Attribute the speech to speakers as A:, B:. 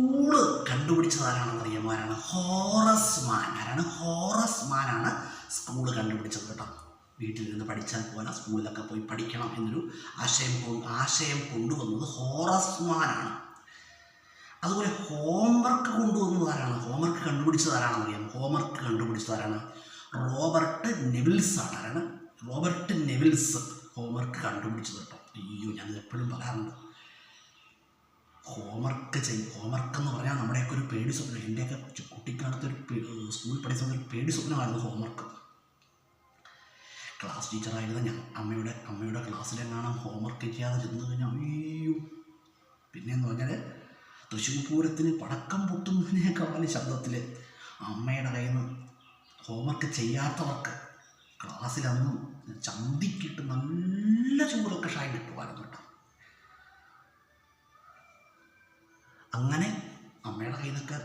A: School കണ്ടുപിടിച്ചത് ആരാണെന്ന് അറിയാമോ? ആരാണ്? ഹോറസ് മാൻ. ആരാണ്? ഹോറസ് മാനാണ് സ്കൂള് കണ്ടുപിടിച്ചത് കേട്ടോ. വീട്ടിലിരുന്ന് പഠിച്ചാൽ പോലെ സ്കൂളിലൊക്കെ പോയി പഠിക്കണം എന്നൊരു ആശയം കൊണ്ടുവന്നത് ഹോറസ് മാനാണ്. അതുപോലെ ഹോംവർക്ക് കൊണ്ടുവന്നത് ആരാണ്? ഹോംവർക്ക് കണ്ടുപിടിച്ചത് ആരാണെന്ന് അറിയാമോ? ഹോംവർക്ക് കണ്ടുപിടിച്ചത് ആരാണ്? റോബർട്ട് നെവിൽസ് ആണ്. ആരാണ്? റോബർട്ട് നെവിൽസ് ഹോംവർക്ക് കണ്ടുപിടിച്ചത് കേട്ടോ. അയ്യോ, ഞാനിത് എപ്പോഴും പറയാറുണ്ട്. ഹോംവർക്ക് എന്ന് പറഞ്ഞാൽ നമ്മുടെയൊക്കെ ഒരു പേടി സ്വപ്നം. എൻ്റെയൊക്കെ കുട്ടിക്കാലത്ത് സ്കൂളിൽ പഠിച്ച ഒരു പേടി സ്വപ്നമായിരുന്നു ഹോംവർക്ക്. ക്ലാസ് ടീച്ചറായിരുന്ന ഞാൻ അമ്മയുടെ ക്ലാസ്സിലെങ്ങാനും ഹോംവർക്ക് ചെയ്യാതെ ചെന്ന് കഴിഞ്ഞാൽ അയ്യോ. പിന്നെയെന്ന് പറഞ്ഞാൽ തൃശ്ശൂർ പൂരത്തിന് പടക്കം പൊട്ടുന്നതിനേക്കാൾ ശബ്ദത്തിൽ അമ്മയുടെ കയ്യിൽ നിന്ന് ഹോംവർക്ക് ചെയ്യാത്തവർക്ക് ക്ലാസ്സിലന്ന് ചന്തിക്കിട്ട് നല്ല ചൂടൊക്കെ ഷായി കിട്ടുമായിരുന്നു കേട്ടോ. അങ്ങനെ അമ്മയുടെ കയ്യിൽ നിന്നൊക്കെ